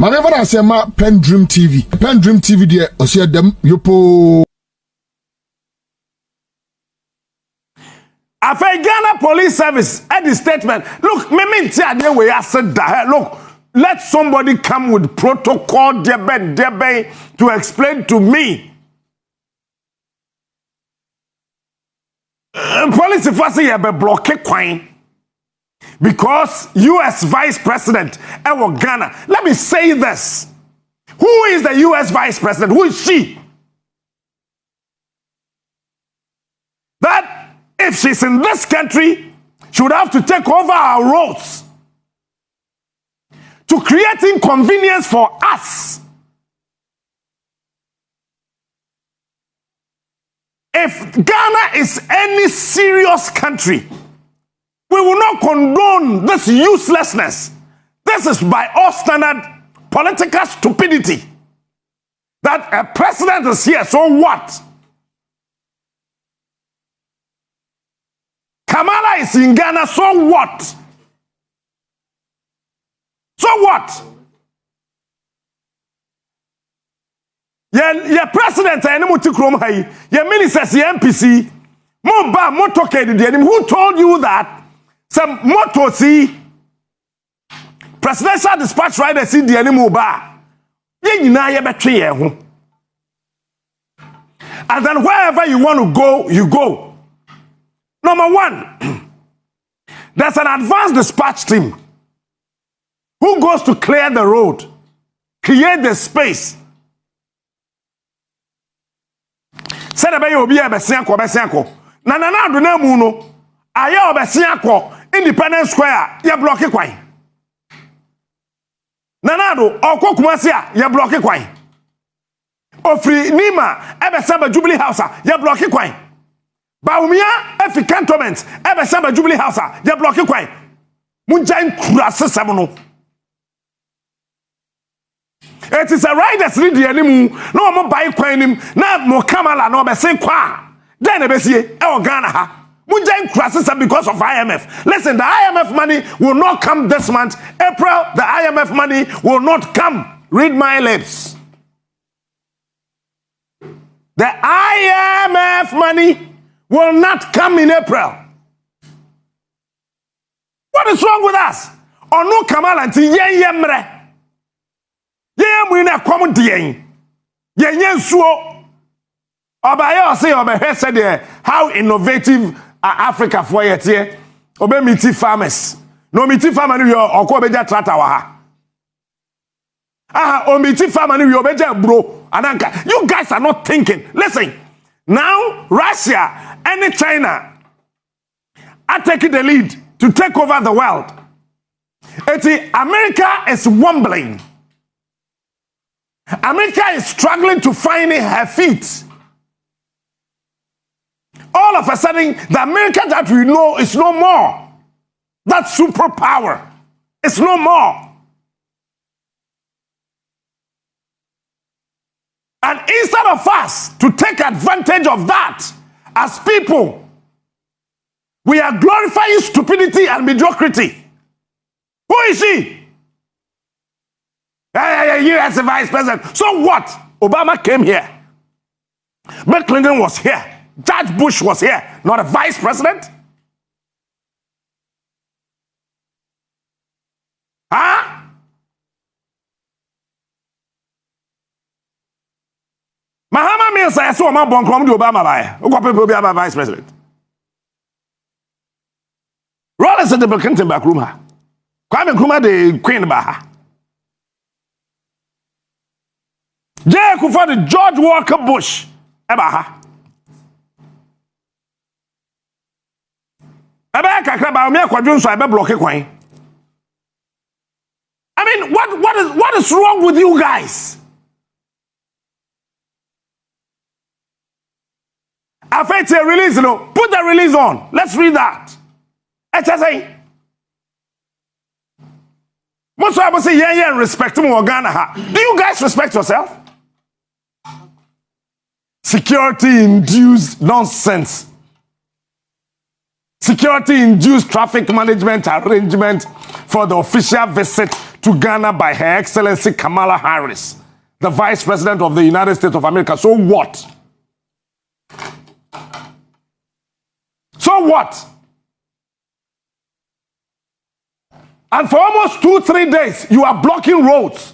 My never I say ma PENDREAM TV. PENDREAM TV there o see them yopo. Ghana Police Service at the statement. Look, look, let somebody come with protocol debe to explain to me. Police force here be block kwine because US Vice President ewo Ghana. Let me say this. Who is the US Vice President? Who is she? That if she's in this country, she would have to take over our roads to create inconvenience for us. If Ghana is any serious country, we will not condone this uselessness. This is by all standard political stupidity. That a president is here, so what? Kamala is in Ghana, so what? So what? Your president and your ministers, your MPC, who told you that some motosi presidential dispatch rider see the animal bar. And then wherever you want to go, you go. Number one, there's an advanced dispatch team who goes to clear the road, create the space. Said about you be a besianko. Nana do na mu no. Aye obesianko Independence Square ye block kwan. Nana do okokuma sia ye block kwan. Ofri Nima ebesaba Jubilee House ye block kwan. Baumia efi cantonment ebesaba Jubilee House ye block kwan. Munjan kurase sesam no. It is a riders read the animal. No more buy him. Now more Kamala no be say kwa. Then ebesie e Ghana ha. Munjain crashes because of IMF. Listen, the IMF money will not come this month. April, the IMF money will not come. Read my lips. The IMF money will not come in April. What is wrong with us? Or no Kamala until yemre. How innovative Africa for yet here? Obe miti farmers. No miti farmer you or beja trata waha. O miti farmer you beja bro. Ananka. You guys are not thinking. Listen. Now Russia and China are taking the lead to take over the world. America is wobbling. America is struggling to find her feet. All of a sudden, the America that we know is no more. That superpower is no more. And instead of us to take advantage of that, as people, we are glorifying stupidity and mediocrity. Who is she? You as a vice president. So what? Obama came here. Bill Clinton was here. George Bush was here. Not a vice president. Huh? Mahama means I saw my bon come to Obama by. Who people be a vice president? Rollins at the Bill Clinton back room. Kwame Nkrumah the Queen Baha. Jay for the George Walker Bush. Ebaha. I mean, what is wrong with you guys? I faith a release, you know. Put the release on. Let's read that. HSA. Most people say, yeah, respect more Ghana. Do you guys respect yourself? Security-induced nonsense. Security-induced traffic management arrangement for the official visit to Ghana by Her Excellency Kamala Harris, the Vice President of the United States of America. So what? So what? And for almost 2-3 days, you are blocking roads.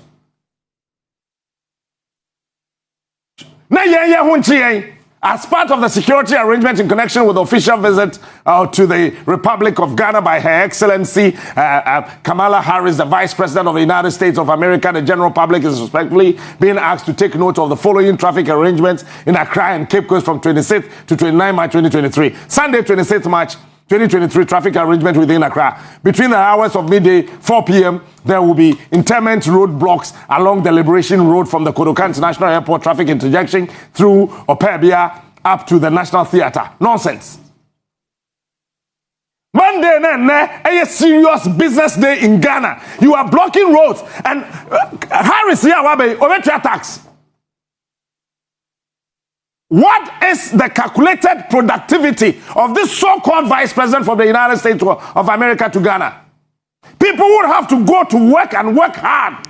As part of the security arrangement in connection with the official visit to the Republic of Ghana by Her Excellency Kamala Harris, the Vice President of the United States of America, the general public is respectfully being asked to take note of the following traffic arrangements in Accra and Cape Coast from 26th to 29 March 2023. Sunday, 26th March 2023, traffic arrangement within Accra. Between the hours of midday, 4 p.m., there will be interment roadblocks along the Liberation Road from the Kodoka International Airport traffic interjection through Opebia up to the National Theatre. Nonsense. Monday, a serious business day in Ghana. You are blocking roads. And Harris, tax. What is the calculated productivity of this so-called vice president from the United States of America to Ghana? People would have to go to work and work hard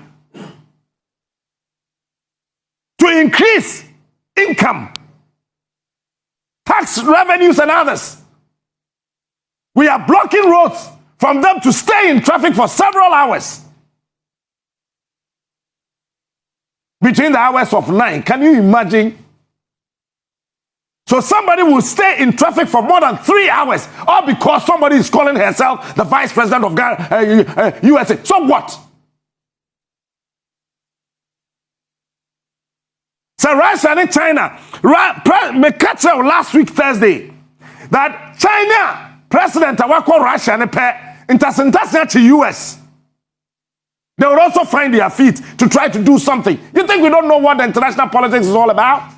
to increase income, tax revenues and others. We are blocking roads from them to stay in traffic for several hours. Between the hours of 9, can you imagine? So somebody will stay in traffic for more than 3 hours, all because somebody is calling herself the Vice President of Ghana, USA. So what? So Russia and China, last week Thursday, that China President Awako Russia and intercentrating to US. They will also find their feet to try to do something. You think we don't know what the international politics is all about?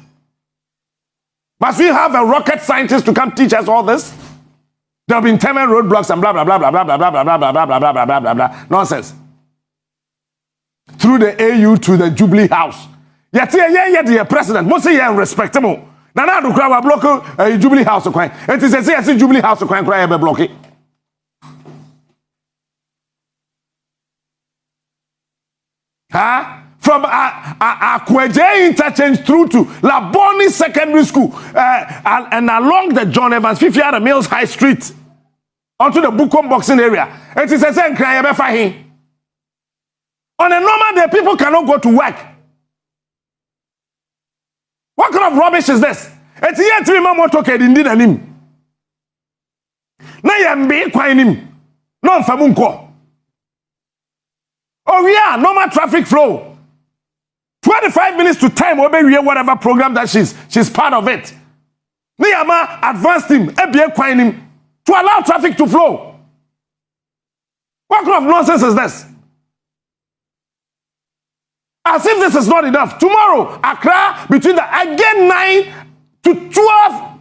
Must we have a rocket scientist to come teach us all this? There'll be interment roadblocks and blah blah blah blah blah blah blah blah blah blah blah blah blah blah blah blah nonsense. Through the AU to the Jubilee House. Yet the president must say respectable. Nana do crowd block Jubilee House of Crime. It is a Jubilee House of Crime cry block it. Huh? From Akweje interchange through to Laboni Secondary School and along the John Evans 50 Mills High Street onto the Bukom boxing area. It is a same crime. On a normal day, people cannot go to work. What kind of rubbish is this? It's yet to be more token indeed than him. Na yambe kwa him. No famunko. Oh yeah, normal traffic flow. 25 minutes to time obey whatever program that she's part of it. Niyama advanced him, to allow traffic to flow. What kind of nonsense is this? As if this is not enough. Tomorrow, Accra, between again 9 to 12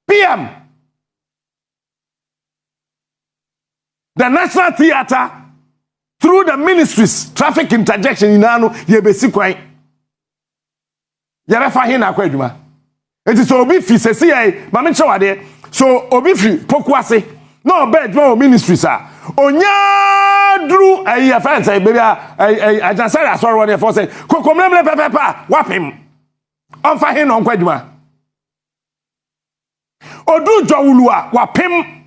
p.m. The National Theatre, through the ministries, traffic interjection in Anu, Yebesikwai. Yarefa hin akwaduma. Enti so obi fi sesi ai ma me chewade. So obi fi pokuase. No bed no ministries a. Onya dru ayi friends ai baby ajansare asoro won e for say kokomlemle pepepa wapem. Onfa hin no nkwaduma. Odu jowulu a wapem.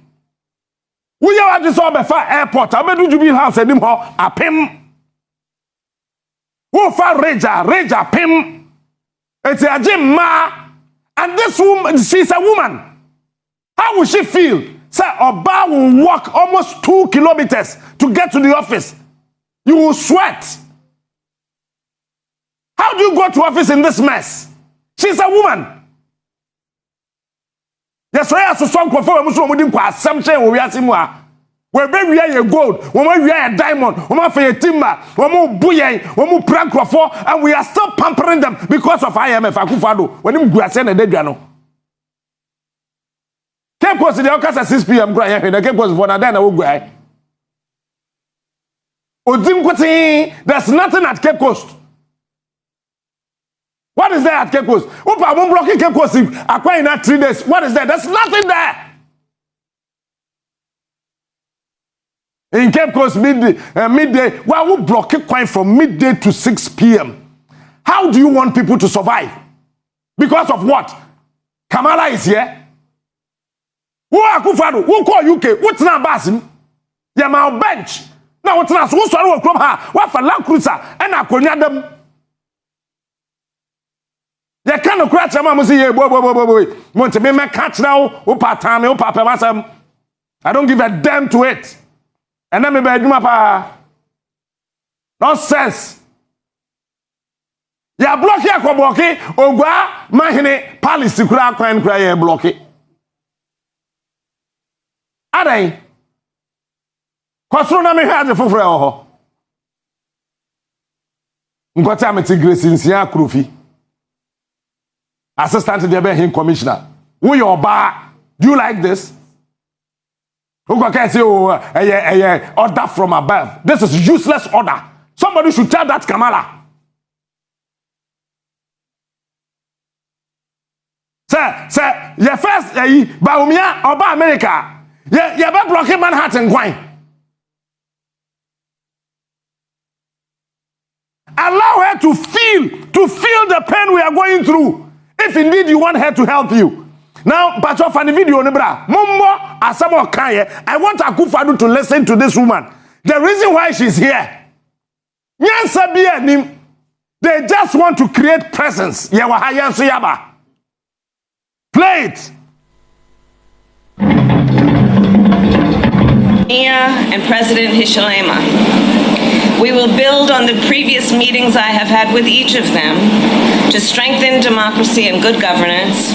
Wuye wa de so befa airport abedu Jubilee House enim ho apem. Wo fa reja pem. It's a gym ma, and this woman, she's a woman. How will she feel? Say, Oba will walk almost 2 kilometers to get to the office. You will sweat. How do you go to office in this mess? She's a woman. Yes, I have to song for Muslim kwa assumption we are simwa. We be a gold, we are a diamond, we are a timber, we are buoyant, we are prankrofo, and we are still pampering them because of IMF. Akufado, when you go send a dead piano. Cape Coast in the Ocas at 6 p.m. The Cape Coast for Nadana will go. There's nothing at Cape Coast. What is there at Cape Coast? Opa won't block Cape Coast acquiring that 3 days. What is there? There's nothing there. In Cape Coast midday, why would block it quite from midday to 6 p.m.? How do you want people to survive? Because of what? Kamala is here. Who are Kufadu? Who call UK? What's not Basim? Yamal bench. Now what's not? Who's sorry? What for Land Cruiser? And I couldn't them. You can't crash a man. Say, boy. Want to be my catch now? Upa time, upa pemasam. I don't give a damn to it. And then me bedroom apa. Nonsense. Ya block ya kwa blocky. Ogyaa mahine palace kura kwa ya blocky. Adai. Kwasro na me hade foforo ho. Nkota ameti Grace nsia Krofi. Assistant to the Behin Commissioner. Who your bar? Do you like this? Who can say, order from above? This is useless order. Somebody should tell that Kamala. Sir, your first, Baumia, Oba America. You're about blocking Manhattan, why? Allow her to feel the pain we are going through. If indeed you want her to help you. Now, but of the video, Mumbo, Asamo Kanye, I want Akufo-Addo to listen to this woman. The reason why she's here. They just want to create presence. Play it. And President Hishalema. We will build on the previous meetings I have had with each of them to strengthen democracy and good governance,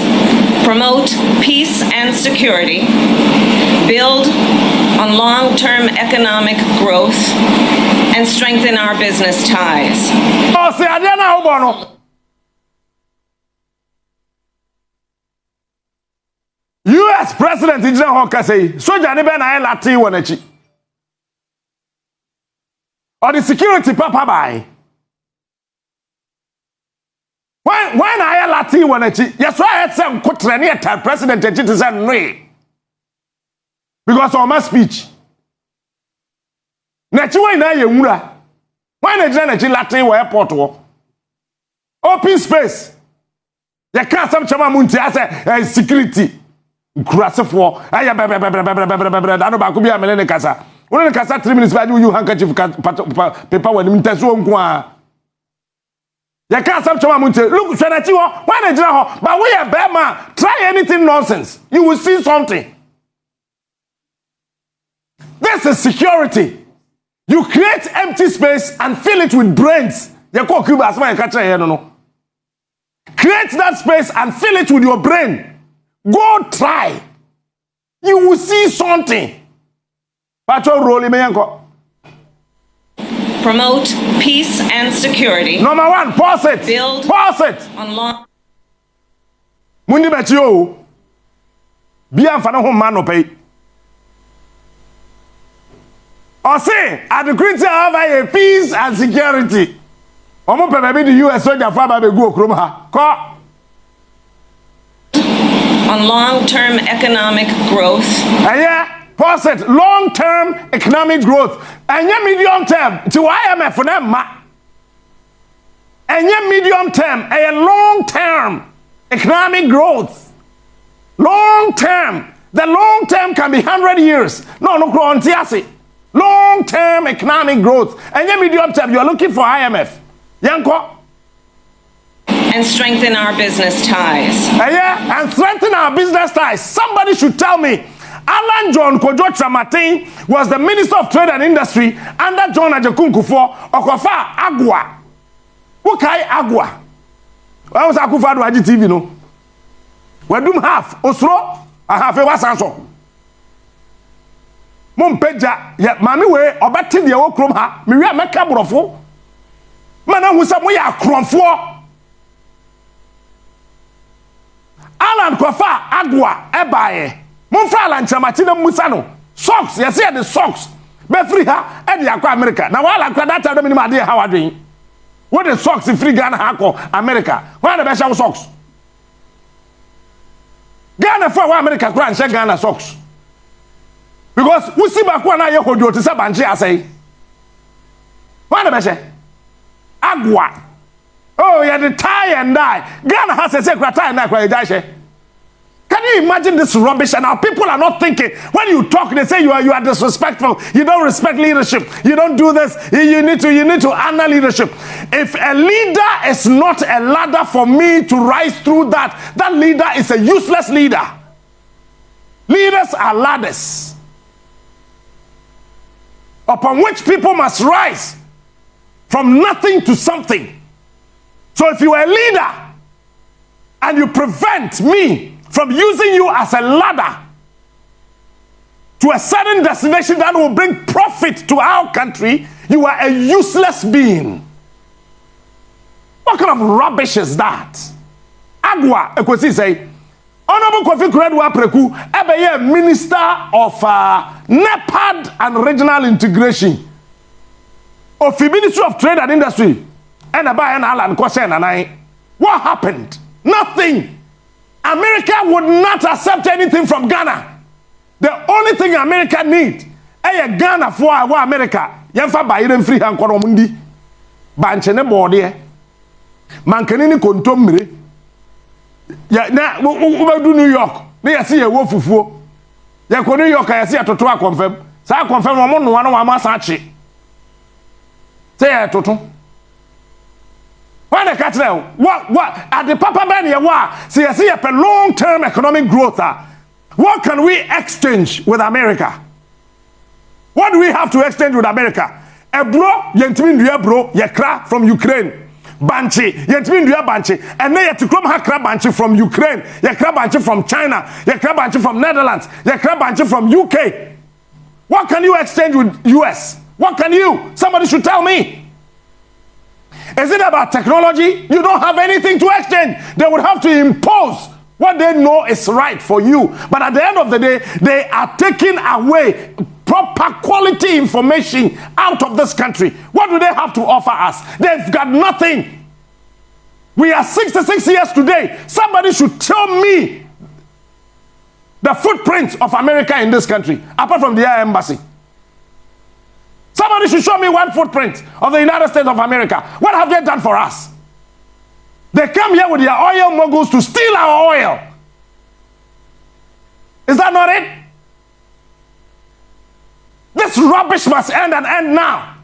promote peace and security, build on long-term economic growth, and strengthen our business ties. U.S. President Ijina Honka say, Soja ni ben aye lati wanachi. Or the security papa by. When I lati wanachi, yes, why I had some kutreni at President Ejiti said no. Because of my speech. Nachiwa ina ye mura. Why na lati wa airport wo? Open space. You can't some chama munti as security. Krasefo aya da no ba ko bia mele ne kasa wona ne kasa 3 minutes ba you handkerchief paper when mteso nko a ya ka sam choma munte look shanachi ho why na jira ho but we are bema try anything nonsense you will see something. This is security. You create empty space and fill it with brains. Ya ko Cuba asma ya kacha here no. Create that space and fill it with your brain. Go try. You will see something. Promote peace and security. Number one, pause it. Build. Pause it. On long. Mundi betio. Bian fana ho man no pay. Or say, at the critical of peace and security. Omo pe baby the US soldier fa ba be go krom ha. Ko on long-term economic growth. Yeah, pause it. Long-term economic growth. And yeah, medium-term. To IMF for them, and yeah, medium-term. And long-term economic growth. Long-term. The long-term can be 100 years. No, long-term economic growth. And yeah, medium-term. You're looking for IMF. Yanko. And strengthen our business ties. Yeah, and strengthen our business ties. Somebody should tell me, Alan John Kojo Tramatin was the Minister of Trade and Industry under John Ajakunkufo Okofa Ogyaa. Wukai Ogyaa. Why was Akufo-Addo TV no? Wedum half Osro, I have a wasanso. Mom peja, ya mami we obati de wo krom ha. Me wi ameka brofo. Mana hu sam we ya kromfo. Alan Kofa Ogyaa ebaye. Monfa Alan Chamati na musa no. Socks, you see the socks. Be free ha e de akwa America. Na wala akwa that time me ade how adwen. What the socks in free Ghana ha ko America. Why the be show socks? Ghana for America kura nche Ghana socks. Because we see back when I hear Ogyaa to say banche I say. Why the best? Agua. Oh, yeah, the tie and die. Ghana has a secret tie and die. Can you imagine this rubbish? And our people are not thinking. When you talk, they say you are disrespectful. You don't respect leadership. You don't do this. You need to honor leadership. If a leader is not a ladder for me to rise through that leader is a useless leader. Leaders are ladders upon which people must rise from nothing to something. So if you are a leader and you prevent me from using you as a ladder to a certain destination that will bring profit to our country, you are a useless being. What kind of rubbish is that? Agua, Ekwesi say, Honorable Kofi Kuredwa Preku, Ebeye Minister of NEPAD and Regional Integration of the Ministry of Trade and Industry, and Abayan Alan Kosen and I. What happened? Nothing. America would not accept anything from Ghana. The only thing America needs is Ghana for our America. Yemfa bayire free hand kwaro mundi. Banche ne bode. Mankani ni kontomre. Ya na do New York. Na yesi ye wo fufuo. Ya ko New York yesi atoto a confirm. Sa confirm mo no wa no wa ma sa chi. Say atoto. When the catch now, what at the Papa Ben see a long-term economic growth. What can we exchange with America? What do we have to exchange with America? A bro, yentimin bro, yakra from Ukraine. Banchi, yentimin banchi, and then yetikom hakra banchi from Ukraine, yakra banchi from China, yakra banchi from Netherlands, yakra banchi from UK. What can you exchange with US? What can you? Somebody should tell me. Is it about technology? You don't have anything to exchange. They would have to impose what they know is right for you. But at the end of the day, they are taking away proper quality information out of this country. What do they have to offer us? They've got nothing. We are 66 years today. Somebody should tell me the footprint of America in this country, apart from the embassy. Somebody should show me one footprint of the United States of America. What have they done for us? They come here with their oil moguls to steal our oil. Is that not it? This rubbish must end and end now.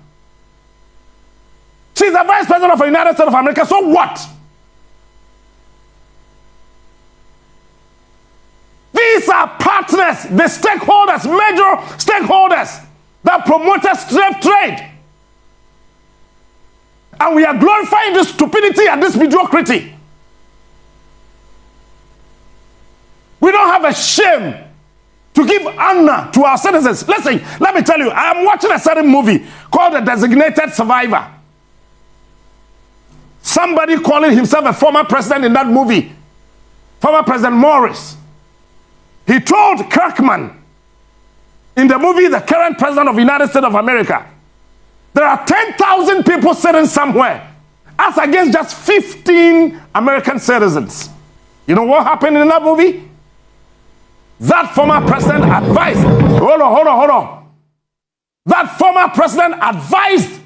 She's the vice president of the United States of America, so what? These are partners, the stakeholders, major stakeholders that promoted slave trade. And we are glorifying this stupidity and this mediocrity. We don't have a shame to give honor to our citizens. Listen, let me tell you, I am watching a certain movie called The Designated Survivor. Somebody calling himself a former president in that movie, former President Morris. He told Kirkman, in the movie, the current president of the United States of America, there are 10,000 people sitting somewhere, as against just 15 American citizens. You know what happened in that movie? That former president advised, hold on. That former president advised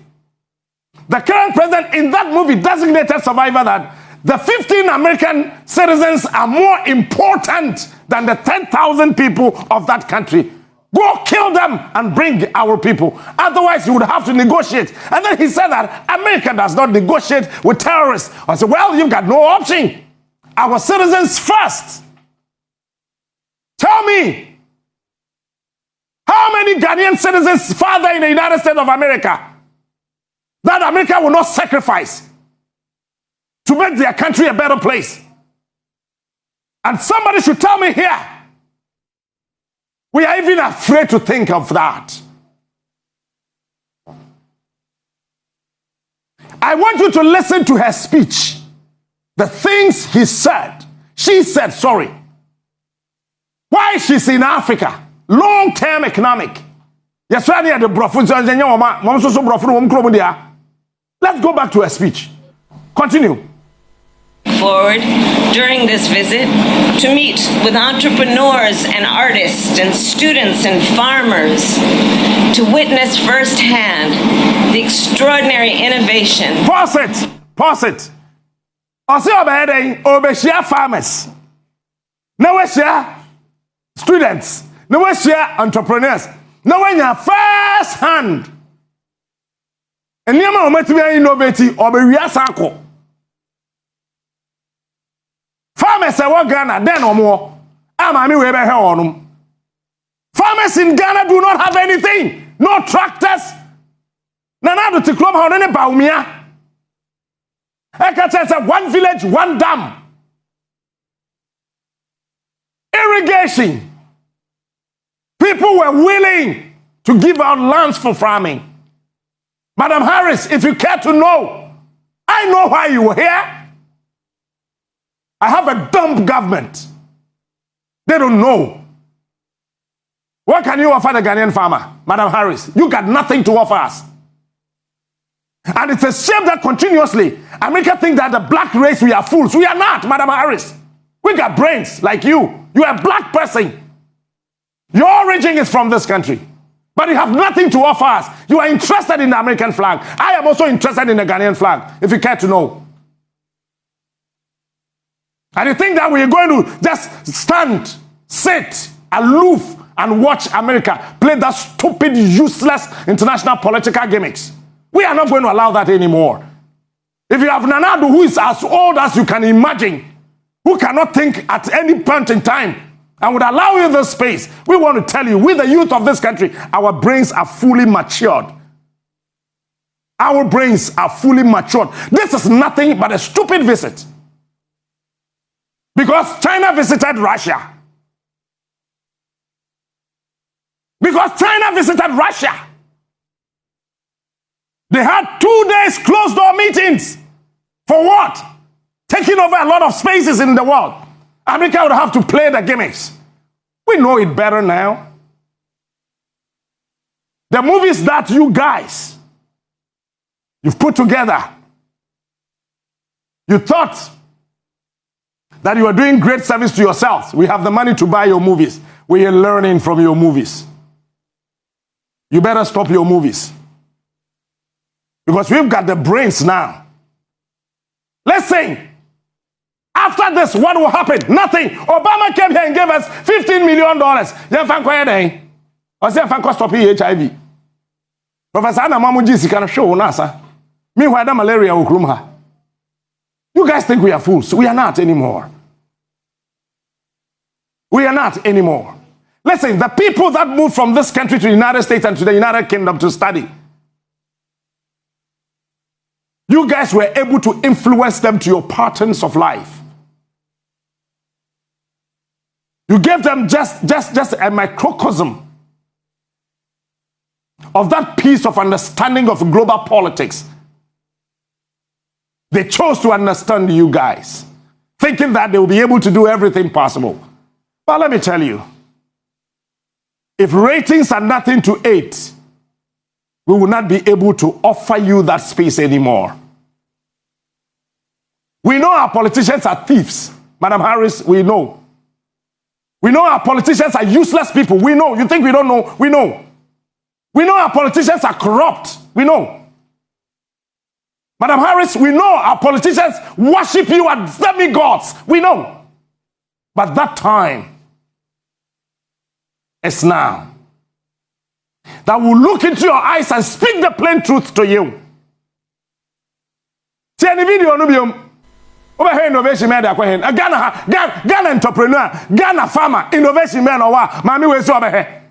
the current president in that movie, Designated Survivor, that the 15 American citizens are more important than the 10,000 people of that country. Go kill them and bring our people. Otherwise, you would have to negotiate. And then he said that America does not negotiate with terrorists. I said, well, you've got no option. Our citizens first. Tell me, how many Ghanaian citizens father in the United States of America that America will not sacrifice to make their country a better place? And somebody should tell me here. We are even afraid to think of that. I want you to listen to her speech. The things he said. She said, sorry. Why she's in Africa. Long-term economic. Let's go back to her speech. Continue. forward during this visit to meet with entrepreneurs and artists and students and farmers to witness firsthand the extraordinary innovation. Pause it. Pause it. Also, obeshia farmers. Now we share students. Now we share entrepreneurs. Now we have first hand. And you know what we innovative or we are circle. Farmers say what Ghana then or more. I'm we be here. Farmers in Ghana do not have anything. No tractors. Nana do to club how any baumia. I can say one village, one dam. Irrigation. People were willing to give out lands for farming. Madam Harris, if you care to know, I know why you were here. I have a dumb government. They don't know. What can you offer the Ghanaian farmer, Madam Harris? You got nothing to offer us. And it's a shame that continuously America thinks that the black race, we are fools. We are not, Madam Harris. We got brains like you. You are a black person. Your origin is from this country. But you have nothing to offer us. You are interested in the American flag. I am also interested in the Ghanaian flag, if you care to know. And you think that we are going to just stand, sit, aloof, and watch America play that stupid, useless international political gimmicks. We are not going to allow that anymore. If you have Nanado who is as old as you can imagine, who cannot think at any point in time, and would allow you this space, we want to tell you, we the youth of this country, our brains are fully matured. Our brains are fully matured. This is nothing but a stupid visit. Because China visited Russia. Because China visited Russia. They had 2 days closed door meetings. For what? Taking over a lot of spaces in the world. America would have to play the gimmicks. We know it better now. The movies that you guys, you've put together, you thought that you were doing great service to yourselves. We have the money to buy your movies. We are learning from your movies. You better stop your movies. Because we've got the brains now. Listen. After this, what will happen? Nothing. Obama came here and gave us $15 million. Stop HIV. Professor Anna Mamuji can show NASA. Meanwhile, the malaria will groom her. You guys think we are fools. We are not anymore. We are not anymore. Listen, the people that moved from this country to the United States and to the United Kingdom to study, you guys were able to influence them to your patterns of life. You gave them just a microcosm of that piece of understanding of global politics. They chose to understand you guys, thinking that they will be able to do everything possible. But let me tell you, if ratings are nothing to aid, we will not be able to offer you that space anymore. We know our politicians are thieves. Madam Harris, we know. We know our politicians are useless people. We know. You think we don't know? We know. We know our politicians are corrupt. We know. Madam Harris, we know our politicians worship you as demigods. We know. But that time is now. That will look into your eyes and speak the plain truth to you. See any video, Nubium? Over here, innovation man, Ghana entrepreneur, Ghana farmer, innovation man, or what? Mami, we so over here.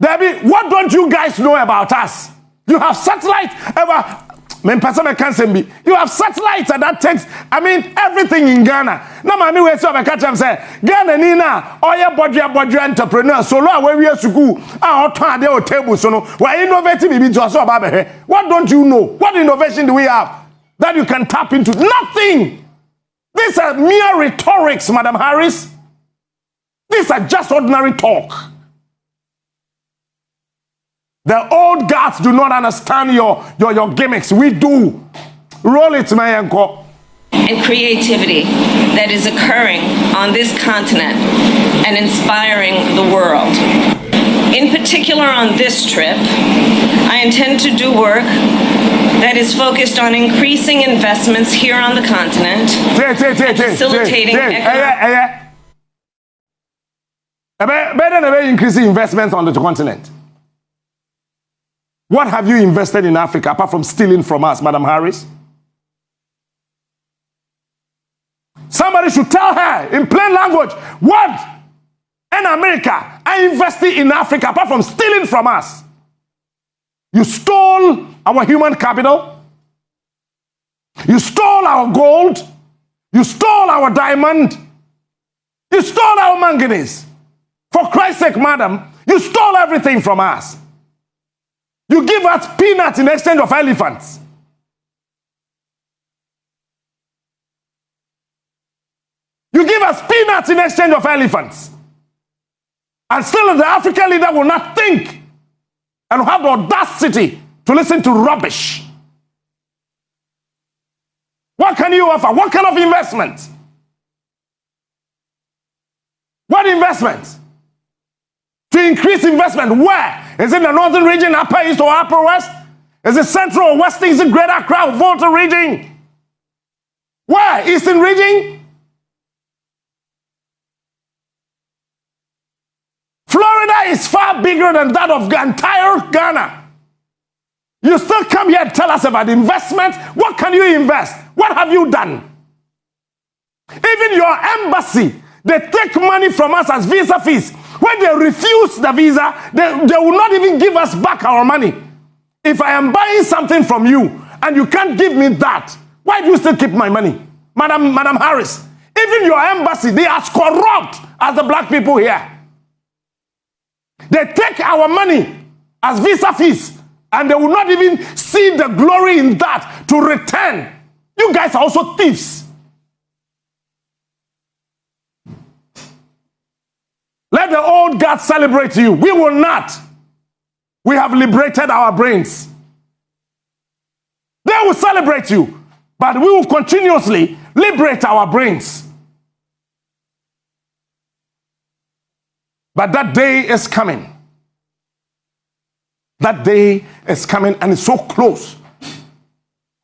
Debbie, what don't you guys know about us? You have satellites ever. You have satellites that takes, everything in Ghana. Now, Mami, we so over catch them say, Ghana Nina, or your body entrepreneur, so long where we are to go, our turn table, so no, why innovative be just so about here? What don't you know? What innovation do we have that you can tap into? Nothing. These are mere rhetorics, Madam Harris. These are just ordinary talk. The old guards do not understand your gimmicks. We do. Roll it, my uncle. and creativity that is occurring on this continent and inspiring the world. In particular, on this trip, I intend to do work that is focused on increasing investments here on the continent, facilitating better than increasing investments on the continent. What have you invested in Africa apart from stealing from us, Madam Harris? Somebody should tell her in plain language what in America are investing in Africa apart from stealing from us. You stole our human capital. You stole our gold. You stole our diamond. You stole our manganese. For Christ's sake, madam, you stole everything from us. You give us peanuts in exchange of elephants. You give us peanuts in exchange of elephants. And still the African leader will not think and have the audacity to listen to rubbish. What can you offer? What kind of investment? What investment? To increase investment where? Is it the northern region, upper east or upper west? Is it central or west? Is it greater Accra, Volta region? Where? Eastern region? Florida is far bigger than that of the entire Ghana. You still come here and tell us about investment. What can you invest? What have you done? Even your embassy, they take money from us as visa fees. When they refuse the visa, they will not even give us back our money. If I am buying something from you and you can't give me that, why do you still keep my money? Madam Harris, even your embassy, they are as corrupt as the black people here. They take our money as visa fees and they will not even see the glory in that to return. You guys are also thieves. Let the old gods celebrate you. We will not. We have liberated our brains. They will celebrate you, but we will continuously liberate our brains. But that day is coming. That day is coming and it's so close.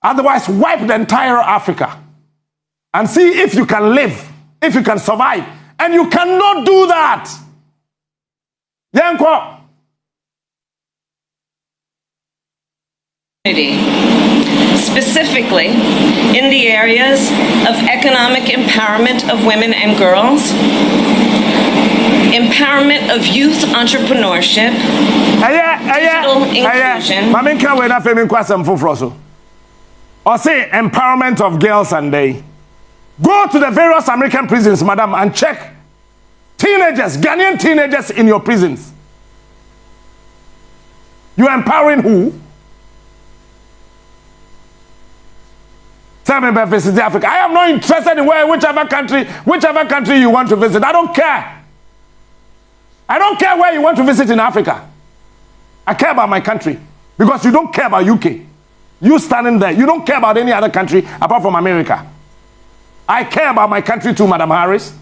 Otherwise, wipe the entire Africa and see if you can live, if you can survive. And you cannot do that. Yanko. Specifically in the areas of economic empowerment of women and girls, empowerment of youth entrepreneurship, digital inclusion. Or say empowerment of girls and they. Go to the various American prisons, madam, and check teenagers, Ghanaian teenagers in your prisons. You empowering who? Tell me about visiting Africa. I am not interested in whichever country you want to visit. I don't care. I don't care where you want to visit in Africa. I care about my country because you don't care about UK. You standing there, you don't care about any other country apart from America. I care about my country too, Madam Harris.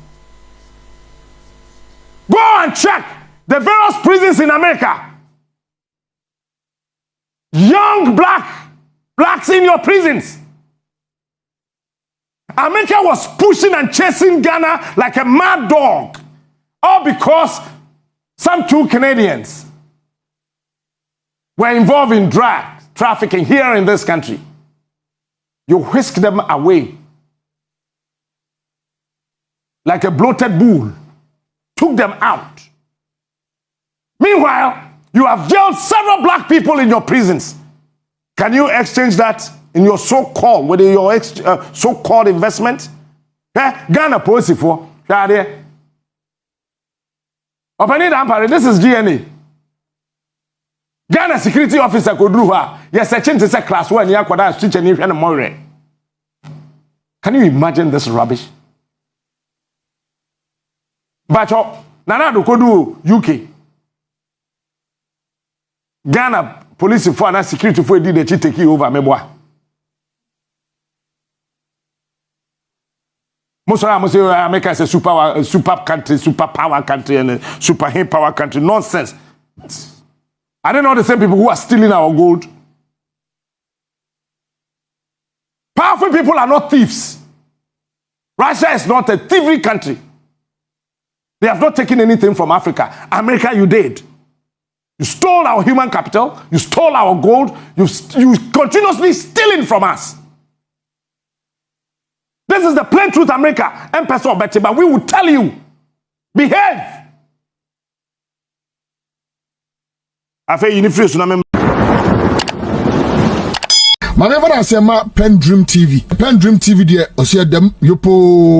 Go and check the various prisons in America. Young blacks in your prisons. America was pushing and chasing Ghana like a mad dog. All because some two Canadians were involved in drug trafficking here in this country. You whisk them away like a bloated bull, took them out. Meanwhile, you have jailed several black people in your prisons. Can you exchange that in your so-called, with your so-called investment? Ghana policy for, this is GNA. Ghana security officer could do her. Yes, I changed to class 1 year, Can you imagine this rubbish? But Nana do kodu UK. Ghana police for and security for did the take you over meboa. Most of them say America is a super country, super power country, and a super high power country. Nonsense. Are they not the same people who are stealing our gold? Powerful people are not thieves. Russia is not a thievery country. They have not taken anything from Africa. America, you did. You stole our human capital. You stole our gold. You continuously stealing from us. This is the plain truth, America. But we will tell you, behave. My never say PENDREAM TV. PENDREAM TV there. Osia dem yopo.